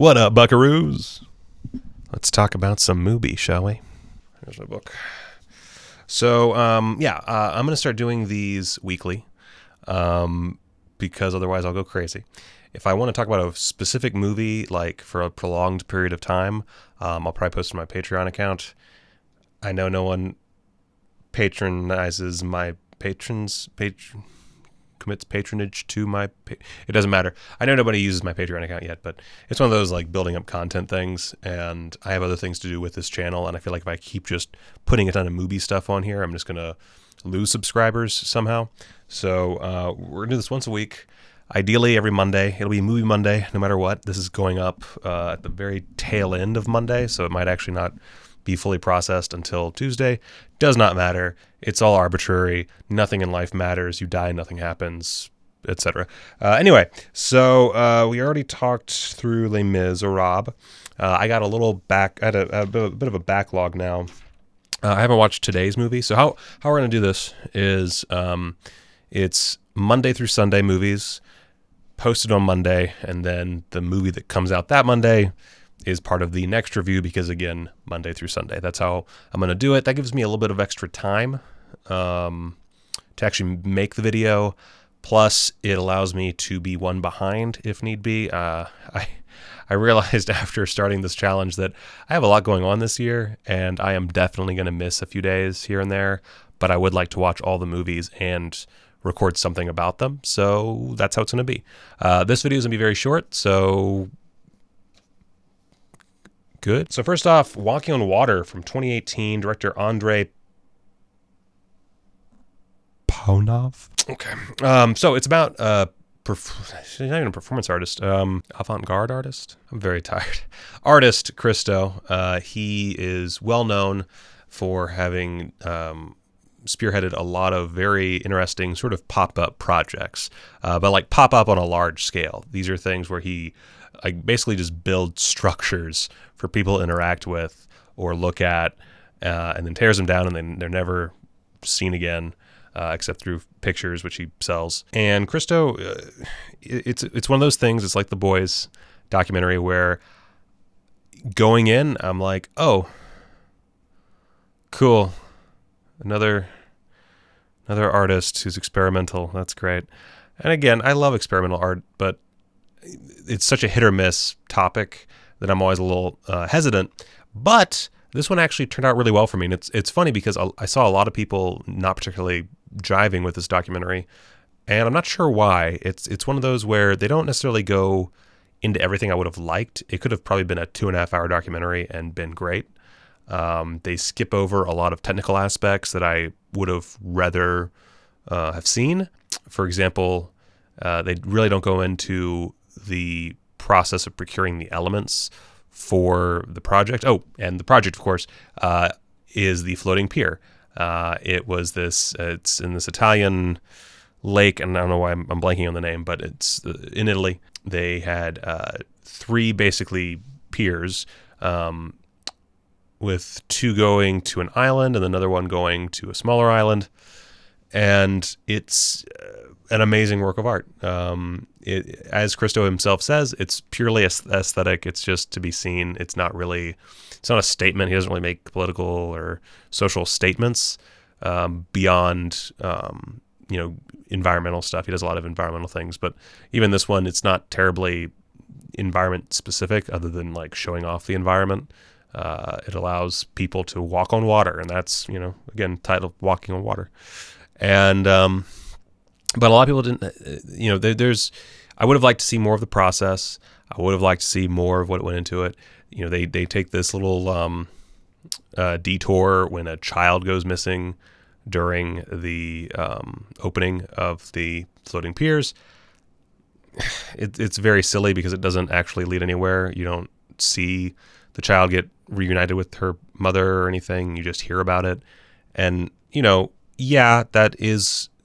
What up, buckaroos? Let's talk about some MUBI, shall we? Here's my book. So, I'm going to start doing these weekly because otherwise I'll go crazy. If I want to talk about a specific movie, like for a prolonged period of time, I'll probably post it on my Patreon account. I know no one patronizes my commits patronage to my it doesn't matter. I know nobody uses my Patreon account yet, but it's one of those like building up content things, and I have other things to do with this channel, and I feel like if I keep just putting a ton of MUBI stuff on here, I'm just gonna lose subscribers somehow. So we're gonna do this once a week, ideally every Monday. It'll be MUBI Monday no matter what. This is going up at the very tail end of Monday, so it might actually not be fully processed until Tuesday. Does not matter. It's all arbitrary. Nothing in life matters. You die, nothing happens, etc. Anyway, so we already talked through Les Miserables. I got a little I had a bit of a backlog now. I haven't watched today's movie. So how we're going to do this is it's Monday through Sunday movies posted on Monday, and then the movie that comes out that Monday is part of the next review because, again, Monday through Sunday. That's how I'm going to do it. That gives me a little bit of extra time to actually make the video. Plus, it allows me to be one behind if need be. I realized after starting this challenge that I have a lot going on this year, and I am definitely going to miss a few days here and there, but I would like to watch all the movies and record something about them. So that's how it's going to be. This video is going to be very short, so good. So first off, Walking on Water from 2018, director Andrei Paunov. Okay. So it's about she's not even a performance artist, avant-garde artist. I'm very tired. Artist Christo. He is well known for having spearheaded a lot of very interesting sort of pop-up projects, but like pop-up on a large scale. These are things where he basically just builds structures for people to interact with or look at, and then tears them down, and then they're never seen again, except through pictures, which he sells. And Christo, it's one of those things. It's like the Boys documentary where going in, I'm like, oh, cool, another artist who's experimental. That's great. And again, I love experimental art, but it's such a hit or miss topic that I'm always a little hesitant. But this one actually turned out really well for me. And it's funny because I saw a lot of people not particularly jiving with this documentary, and I'm not sure why. It's one of those where they don't necessarily go into everything I would have liked. It could have probably been a 2.5 hour documentary and been great. They skip over a lot of technical aspects that I would have rather have seen. For example, they really don't go into the process of procuring the elements for the project. Oh, and the project, of course, is the floating pier. It was it's in this Italian lake, and I don't know why I'm blanking on the name, but it's in Italy. They had 3 basically piers, with 2 going to an island and another one going to a smaller island. And it's an amazing work of art. As Christo himself says, it's purely aesthetic. It's just to be seen. It's not a statement. He doesn't really make political or social statements beyond, environmental stuff. He does a lot of environmental things, but even this one, it's not terribly environment specific other than like showing off the environment. It allows people to walk on water, and that's, again, titled Walking on Water. And but a lot of people didn't, I would have liked to see more of the process. I would have liked to see more of what went into it. They take this little detour when a child goes missing during the opening of the floating piers. It's very silly because it doesn't actually lead anywhere. You don't see the child get reunited with her mother or anything. You just hear about it. And,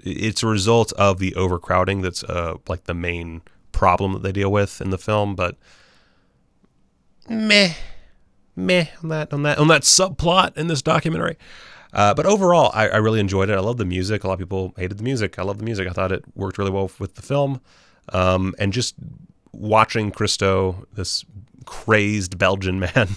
it's a result of the overcrowding that's like the main problem that they deal with in the film, but meh on that subplot in this documentary. But overall, I really enjoyed it. I love the music. A lot of people hated the music. I love the music. I thought it worked really well with the film. And just watching Christo, this crazed Belgian man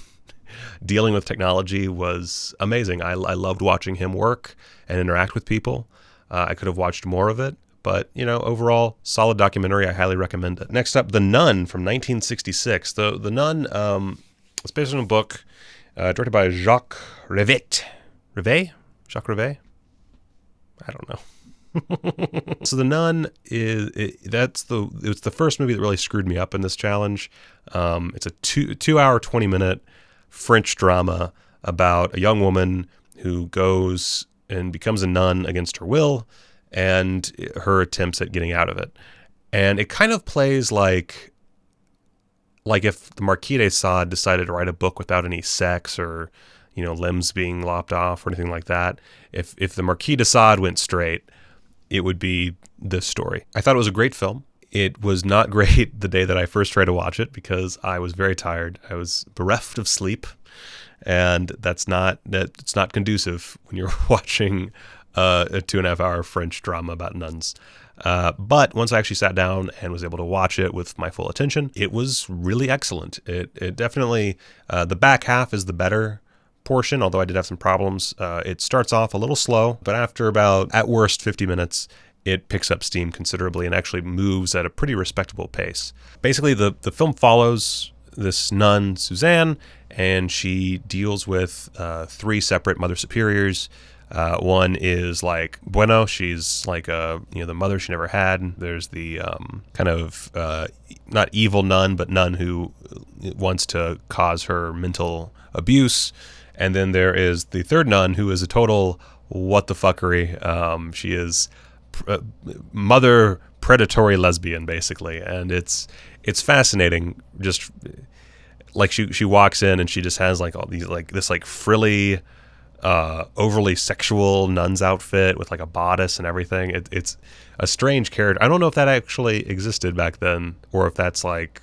dealing with technology was amazing. I loved watching him work and interact with people. I could have watched more of it, but overall, solid documentary. I highly recommend it. Next up, The Nun from 1966. The Nun is based on a book directed by Jacques Rivette. Jacques Rivette? I don't know. So The Nun it's the first movie that really screwed me up in this challenge. It's a 2-hour, 20-minute French drama about a young woman who goes and becomes a nun against her will and her attempts at getting out of it. And it kind of plays like if the Marquis de Sade decided to write a book without any sex or limbs being lopped off or anything like that. If the Marquis de Sade went straight, it would be this story. I thought it was a great film. It was not great the day that I first tried to watch it because I was very tired. I was bereft of sleep, and that's not conducive when you're watching a 2.5-hour French drama about nuns. But once I actually sat down and was able to watch it with my full attention, it was really excellent. It definitely, the back half is the better portion, although I did have some problems. It starts off a little slow, but after about, at worst, 50 minutes, it picks up steam considerably and actually moves at a pretty respectable pace. Basically, the film follows this nun, Suzanne, and she deals with 3 separate Mother Superiors. One is like Bueno. She's like the mother she never had. There's the kind of not evil nun, but nun who wants to cause her mental abuse. And then there is the third nun who is a total what the fuckery. She is mother predatory lesbian basically, and it's fascinating. Just like she walks in and she just has like all these this frilly, overly sexual nun's outfit with like a bodice and everything. It's a strange character. I don't know if that actually existed back then or if that's like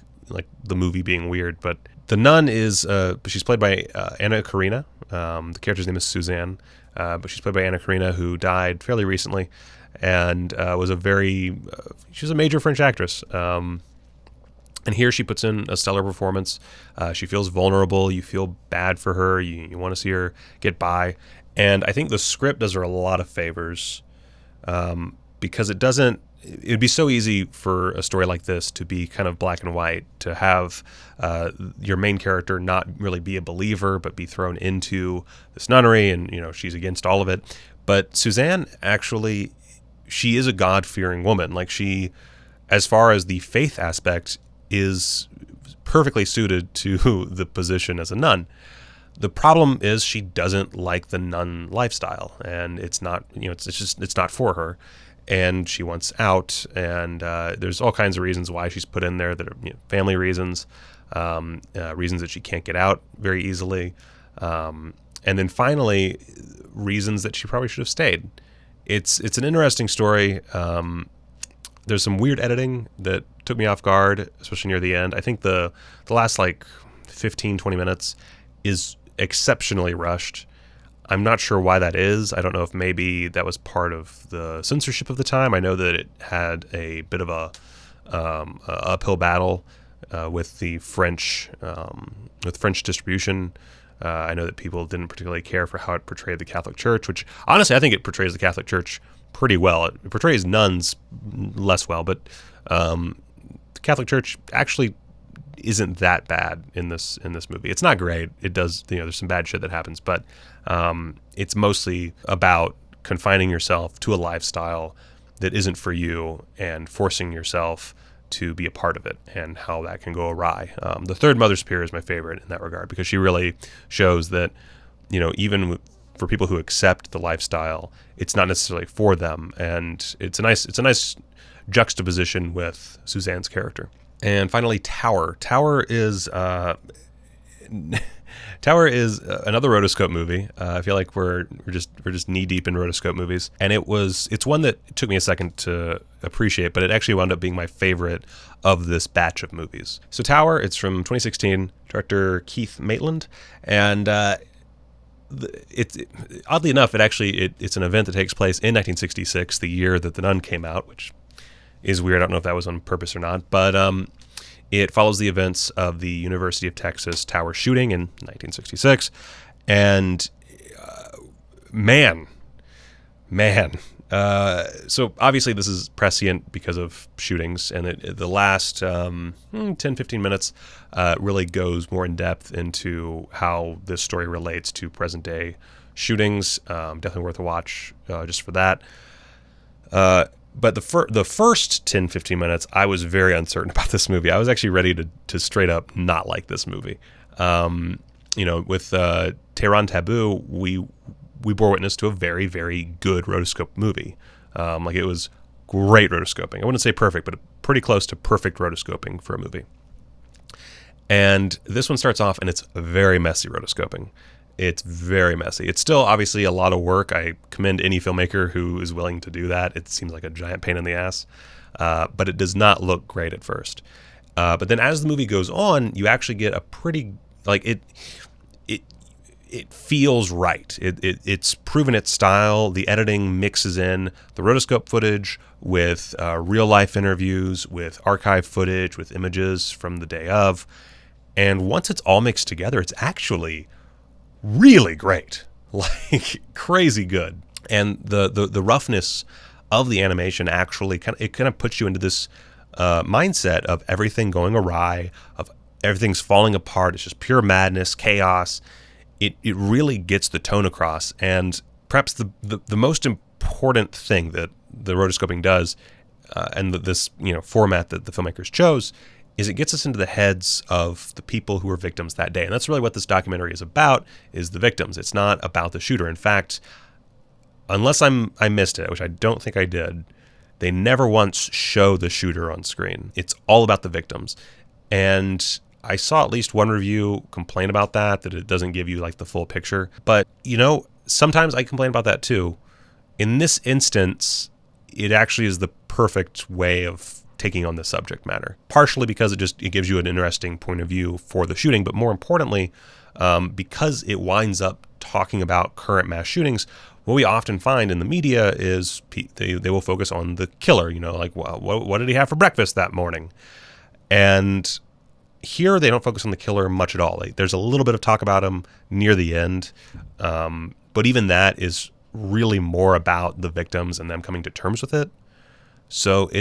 the movie being weird, but the nun is she's played by Anna Karina. The character's name is Suzanne, but she's played by Anna Karina, who died fairly recently, and was she was a major French actress. And here she puts in a stellar performance. She feels vulnerable. You feel bad for her. You want to see her get by. And I think the script does her a lot of favors because it would be so easy for a story like this to be kind of black and white, to have your main character not really be a believer, but be thrown into this nunnery and, she's against all of it. But Suzanne actually, she is a God-fearing woman. Like she, as far as the faith aspect, is perfectly suited to the position as a nun. The problem is she doesn't like the nun lifestyle, and it's not, it's not for her. And she wants out, and there's all kinds of reasons why she's put in there that are family reasons, reasons that she can't get out very easily, and then finally reasons that she probably should have stayed. It's an interesting story. There's some weird editing that took me off guard, especially near the end. I think the last 15-20 minutes is exceptionally rushed. I'm not sure why that is. I don't know if maybe that was part of the censorship of the time. I know that it had a bit of a uphill battle with the French distribution. I know that people didn't particularly care for how it portrayed the Catholic Church, which honestly I think it portrays the Catholic Church pretty well. It portrays nuns less well, but the Catholic Church actually isn't that bad in this movie. It's not great. It does, there's some bad shit that happens, but it's mostly about confining yourself to a lifestyle that isn't for you and forcing yourself to be a part of it and how that can go awry. The third Mother Superior is my favorite in that regard because she really shows that, even for people who accept the lifestyle, it's not necessarily for them, and it's a nice juxtaposition with Suzanne's character. And finally, Tower. Tower is another rotoscope movie. I feel like we're just knee deep in rotoscope movies, and it's one that took me a second to appreciate, but it actually wound up being my favorite of this batch of movies. So Tower, it's from 2016, director Keith Maitland, and it's oddly enough, it's an event that takes place in 1966, the year that The Nun came out, which is weird. I don't know if that was on purpose or not, but It follows the events of the University of Texas tower shooting in 1966, and man, man. So obviously this is prescient because of shootings, and the last 10, 15 minutes really goes more in depth into how this story relates to present day shootings. Definitely worth a watch just for that. But the first 10, 15 minutes, I was very uncertain about this movie. I was actually ready to straight up not like this movie. With Tehran Taboo, we bore witness to a very, very good rotoscope movie. It was great rotoscoping. I wouldn't say perfect, but pretty close to perfect rotoscoping for a movie. And this one starts off, and it's very messy rotoscoping. It's very messy. It's still obviously a lot of work. I commend any filmmaker who is willing to do that. It seems like a giant pain in the ass, but it does not look great at first. But then as the movie goes on, you actually get a pretty it feels right. It's proven its style. The editing mixes in the rotoscope footage with real life interviews, with archive footage, with images from the day of. And once it's all mixed together, it's actually really great, like crazy good. And the roughness of the animation actually kind of puts you into this mindset of everything going awry, of everything's falling apart. It's just pure madness, chaos. It really gets the tone across. And perhaps the most important thing that the rotoscoping does, and this format that the filmmakers chose, is it gets us into the heads of the people who were victims that day. And that's really what this documentary is about, is the victims. It's not about the shooter. In fact, unless I missed it, which I don't think I did, they never once show the shooter on screen. It's all about the victims. And I saw at least one review complain about that it doesn't give you like the full picture. But, sometimes I complain about that too. In this instance, it actually is the perfect way of taking on the subject matter, partially because it gives you an interesting point of view for the shooting, but more importantly, because it winds up talking about current mass shootings. What we often find in the media is they will focus on the killer, like, well, what did he have for breakfast that morning? And here they don't focus on the killer much at all. There's a little bit of talk about him near the end, but even that is really more about the victims and them coming to terms with it. So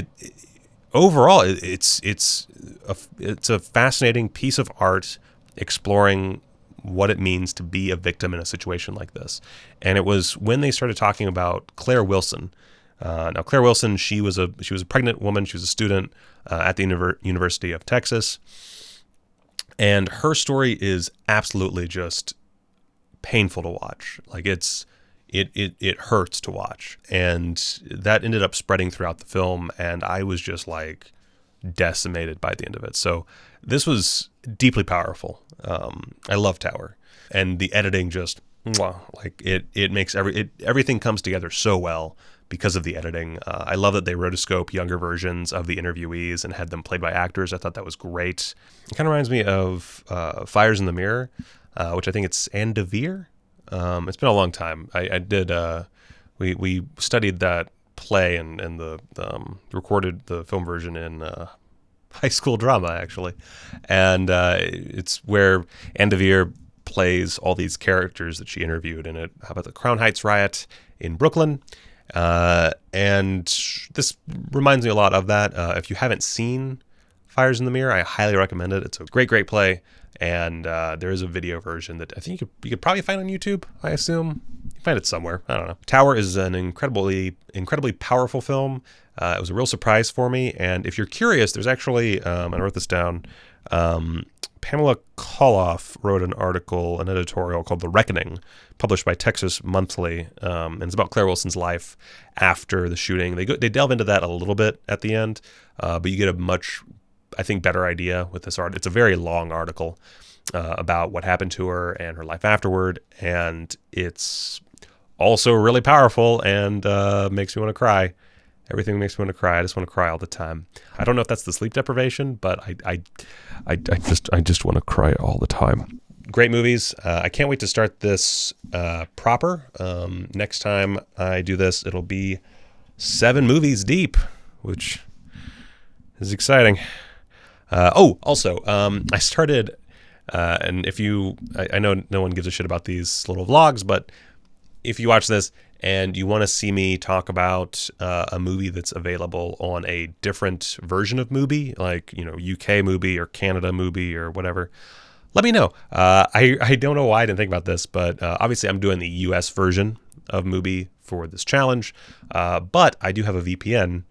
overall, it's a fascinating piece of art exploring what it means to be a victim in a situation like this. And it was when they started talking about Claire Wilson. Now, Claire Wilson, she was a pregnant woman. She was a student at the University of Texas, and her story is absolutely just painful to watch. Like it hurts to watch, and that ended up spreading throughout the film, and I was just like decimated by the end of it. So this was deeply powerful. I love Tower, and the editing just like it makes everything comes together so well because of the editing. I love that they rotoscope younger versions of the interviewees and had them played by actors. I thought that was great. It kind of reminds me of Fires in the Mirror, which I think it's Anne Devere. It's been a long time. I did. We studied that play and recorded the film version in high school drama, actually, and it's where Anne Devere plays all these characters that she interviewed in it. How about the Crown Heights riot in Brooklyn? And this reminds me a lot of that. If you haven't seen Fires in the Mirror, I highly recommend it. It's a great play. And there is a video version that I think you could probably find on YouTube, I assume. You can find it somewhere. I don't know. Tower is an incredibly powerful film. It was a real surprise for me. And if you're curious, there's actually, I wrote this down, Pamela Koloff wrote an editorial called The Reckoning, published by Texas Monthly. And it's about Claire Wilson's life after the shooting. They delve into that a little bit at the end, but you get a much, I think, better idea with this art. It's a very long article about what happened to her and her life afterward, and it's also really powerful and makes me want to cry. Everything makes me want to cry. I just want to cry all the time. I don't know if that's the sleep deprivation, but I just want to cry all the time. Great movies. I can't wait to start this proper. Next time I do this, it'll be 7 movies deep, which is exciting. Also, I started, and if you, I know no one gives a shit about these little vlogs, but if you watch this and you want to see me talk about a movie that's available on a different version of MUBI, like, UK MUBI or Canada MUBI or whatever, let me know. I don't know why I didn't think about this, but obviously I'm doing the US version of MUBI for this challenge, but I do have a VPN,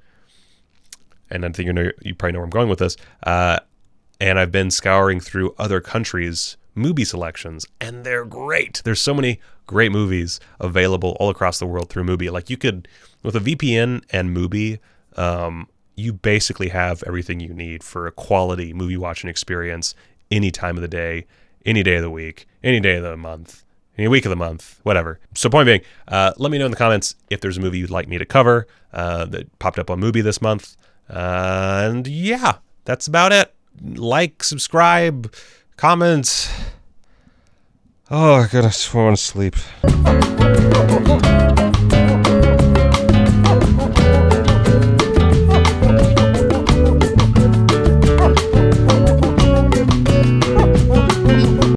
and I think you probably know where I'm going with this, and I've been scouring through other countries' MUBI selections, and they're great. There's so many great movies available all across the world through MUBI. Like, you could, with a VPN and MUBI, you basically have everything you need for a quality movie watching experience any time of the day, any day of the week, any day of the month, any week of the month, whatever. So point being, let me know in the comments if there's a movie you'd like me to cover that popped up on MUBI this month. And yeah, that's about it. Like, subscribe, comments. Oh, I gotta want to sleep.